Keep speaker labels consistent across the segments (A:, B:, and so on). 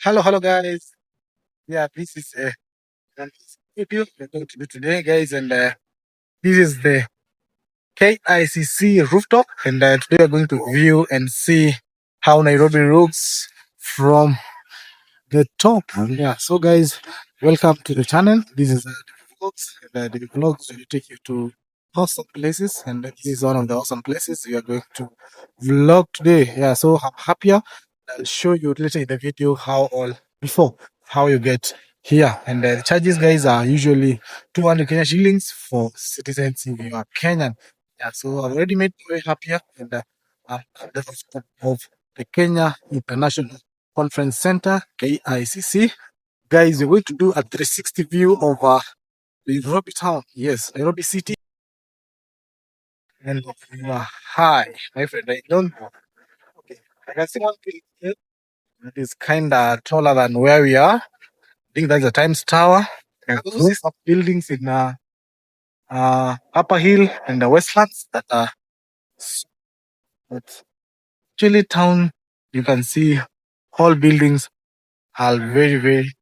A: Hello, guys. Yeah, this is review we're going to do today, guys, and this is the KICC rooftop, and today we're going to view and see how Nairobi looks from the top. Yeah, so guys, welcome to the channel. This is the vlogs. The vlogs will take you to awesome places, and this is one of the awesome places we are going to vlog today. Yeah, so I'm happier. I'll show you later in the video how all before how you get here, and the charges, guys, are usually 200 Kenya shillings for citizens if you are Kenyan. Yeah, so I've already made my way happier, and I'm at the rooftop of the Kenya International Conference Center, KICC. Guys, we're going to do a 360 view of Nairobi town. Yes, Nairobi city. And we are high, my friend. I don't know. Okay, I can see one thing here that is kind of taller than where we are. I think that's the Times Tower. And those are buildings in Upper Hill and the Westlands that are but actually town. You can see all buildings are very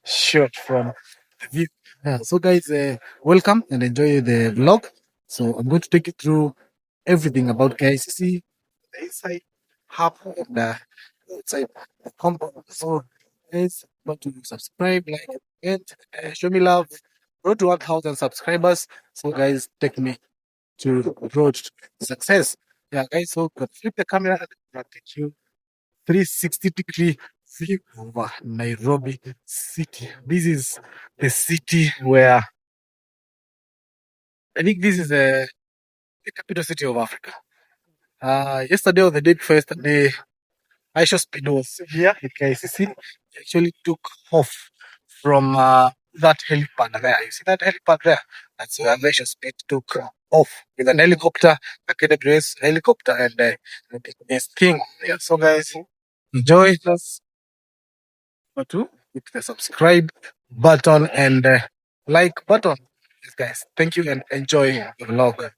A: short from the view. Yeah, so guys, welcome and enjoy the vlog. So I'm going to take you through everything about KICC, the inside, hub, and the outside the compound. So guys, want to subscribe, like, and show me love. Road to 1,000 subscribers. So guys, take me to road to success. Yeah, guys. So flip the camera and I'll take you 360-degree view over Nairobi city. This is the city where I think this is the capital city of Africa. Yesterday or the day before yesterday, Aisha Speed was here at KICC. He actually took off from that helipad there. You see that helipad there? That's where Aisha Speed took off with an helicopter, a KWS helicopter, and this thing. Yeah, so guys, enjoy this. To hit the subscribe button and like button. Yes, guys. Thank you and enjoy the vlog.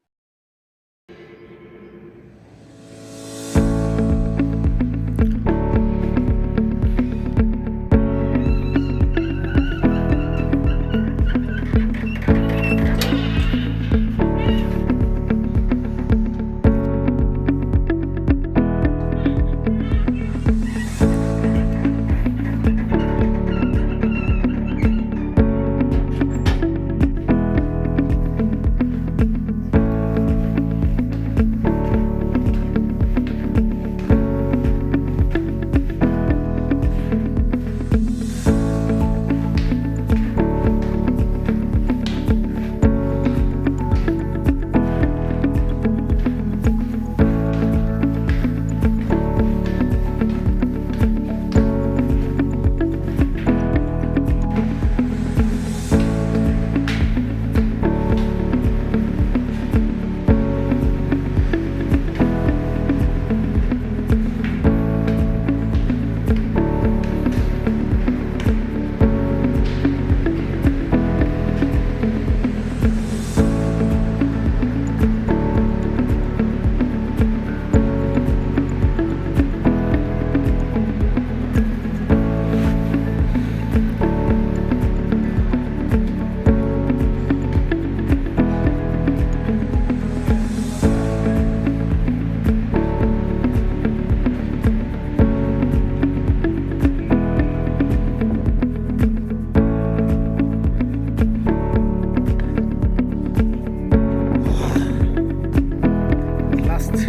A: Last.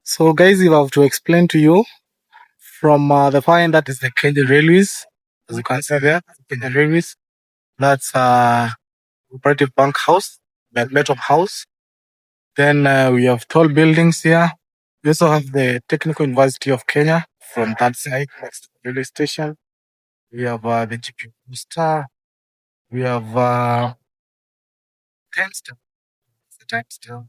A: So guys, if I have to explain to you from the far end, that is the Kenya Railways. As you can see there, Kenya Railways. That's Cooperative Bank House, Metro House. Then we have tall buildings here. We also have the Technical University of Kenya from that side, next to the railway station. We have the GP Star. We have Time Star. It's the Time Star.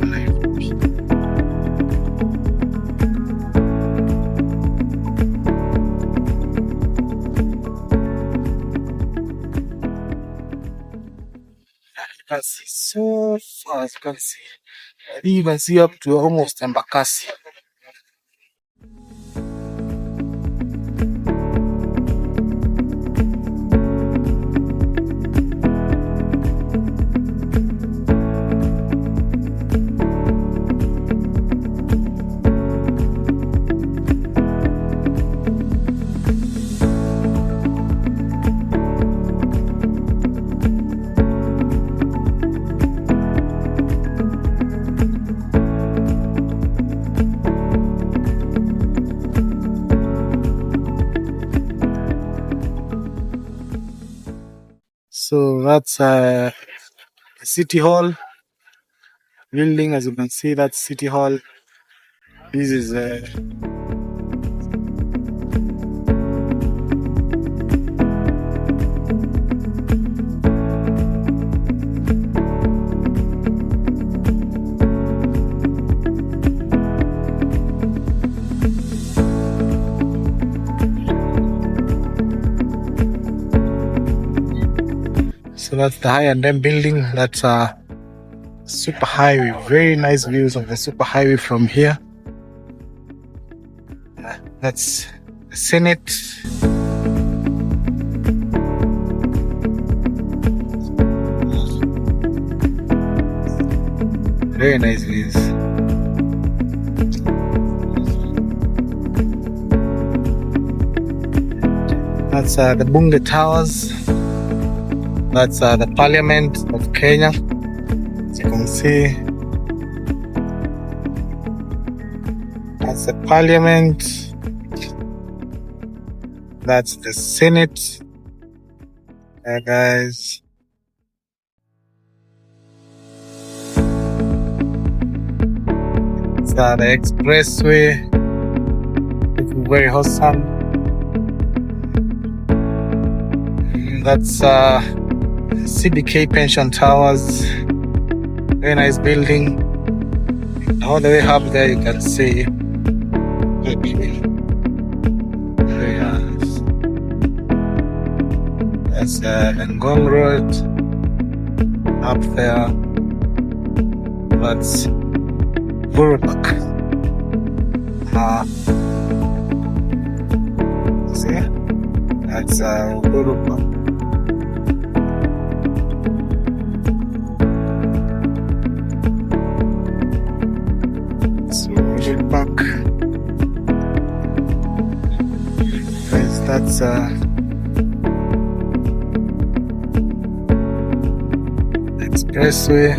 A: Nairobi. You can see so far, as you can see. You can see up to almost Embakasi. So that's City Hall building. As you can see, that's City Hall. This is so that's the high and then building. That's super highway. Very nice views of the super highway from here. That's the Senate. Very nice views. That's the Bunge Towers. That's the Parliament of Kenya. As you can see, that's the Parliament. That's the Senate. Guys. It's the expressway. It's very awesome. That's CBK Pension Towers. Very nice building. All the way up there, you can see. Very nice. That's Ngong Road up there. That's Burpak. See? That's Burpak. Back. Guys, that's expressway.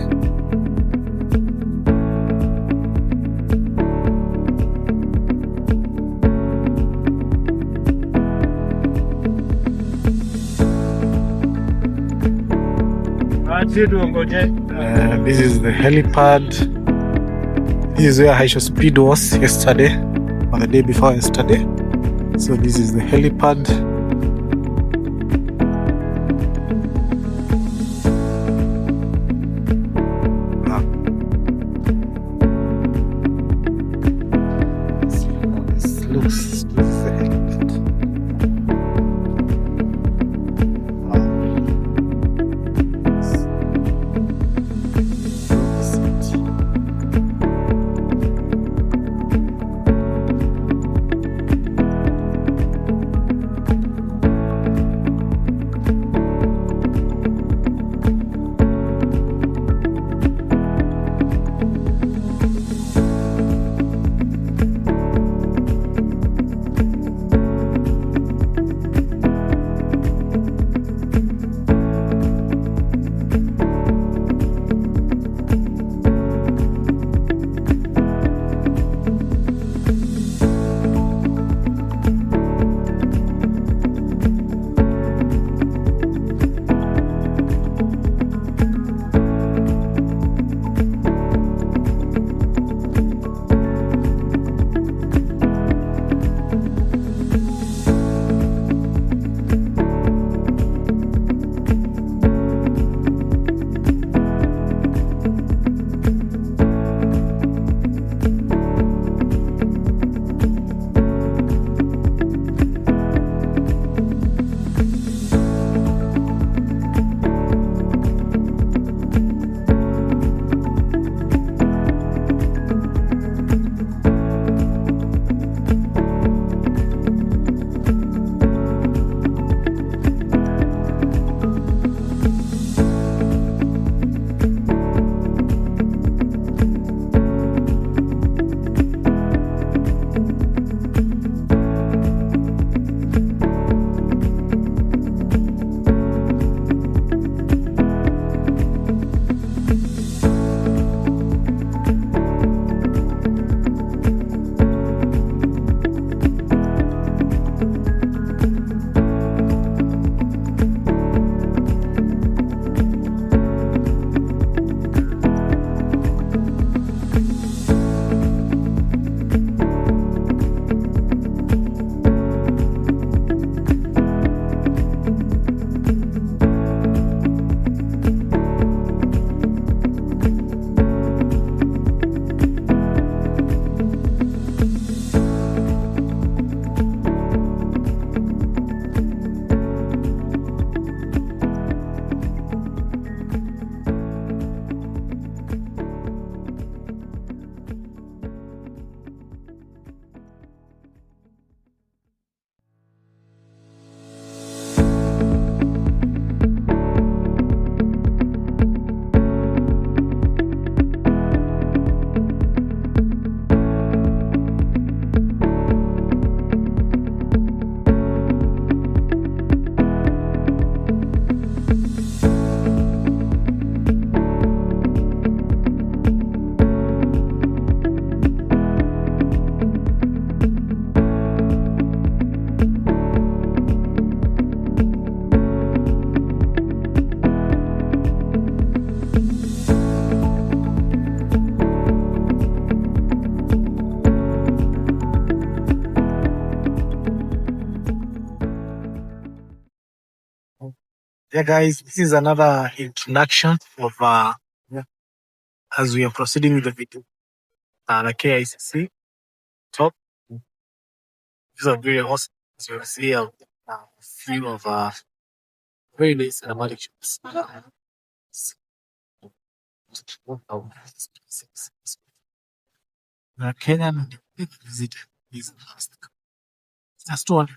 A: This is the helipad. This is where High Speed was yesterday, or the day before yesterday. So this is the helipad. This looks the helipad. Yeah, guys, this is another introduction of yeah, as we are proceeding with the video. The KICC top. These are very awesome. As you see, a few of very nice cinematic shots. Kenyan visit is just one.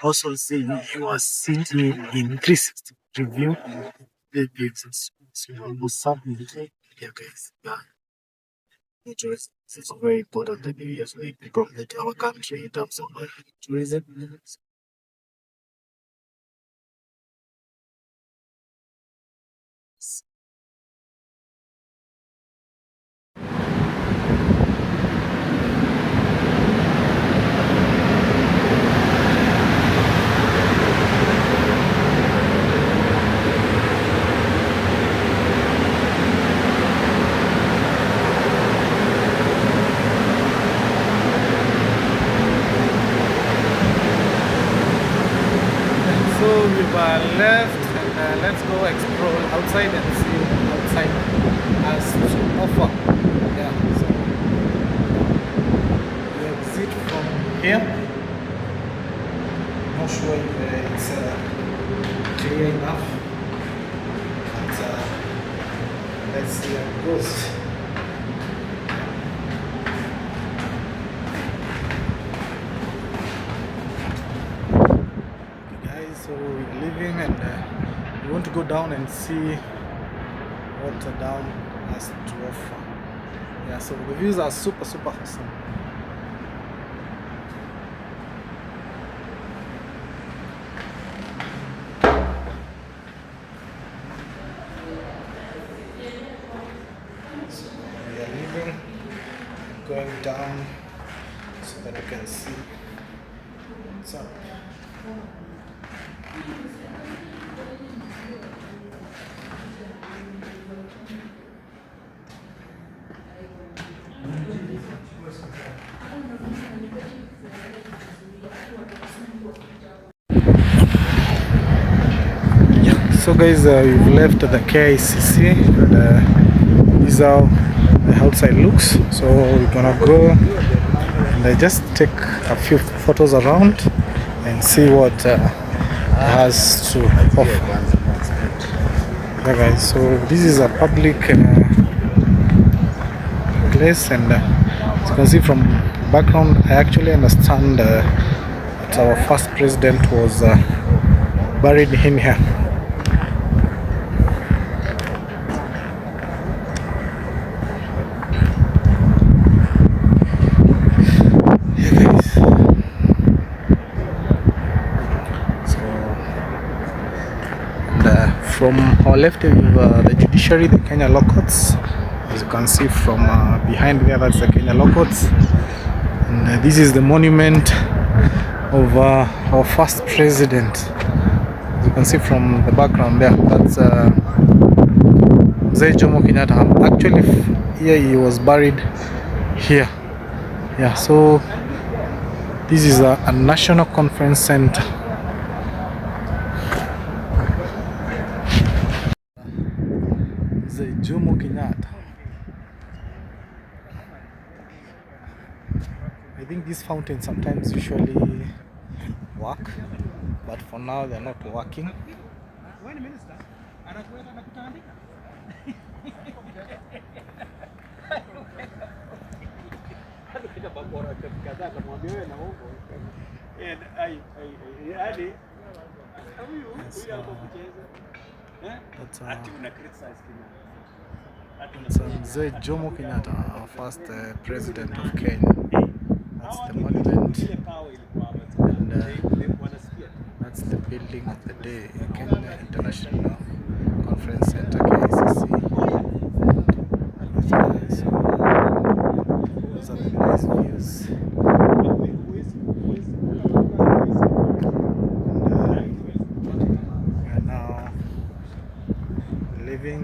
A: Also, see you are seen in 360 review. It's something. Yeah, guys. Yeah. Tourism is very important that we as we promote our country in terms of tourism. So we've left and let's go explore outside and see what outside has to offer. Yeah, so we exit from here. Not sure if it's clear enough, but let's see how it goes. So we're leaving and we want to go down and see what down has to offer. Yeah, so the views are super awesome. So we are leaving, going down so that you can see what's up. So guys, we've left the KICC and this is how the outside looks. So we're gonna go and just take a few photos around and see what it has to offer. Yeah guys, so this is a public place, and as you can see from background, I actually understand that our first president was buried in here. From our left, we have the judiciary, the Kenya law courts. As you can see from behind there, that's the Kenya law courts. And this is the monument of our first president. As you can see from the background there, that's Mzee Jomo Kenyatta. Actually, here he was buried here. Yeah, so this is a national conference center. Jomo Kenyatta. I think these fountains sometimes usually work, but for now they're not working. That's Mzee Jomo Kenyatta, our first president of Kenya. That's the monument, and that's the building of the day, Kenya International Conference Center, KICC. Those are the nice views. And we are now leaving.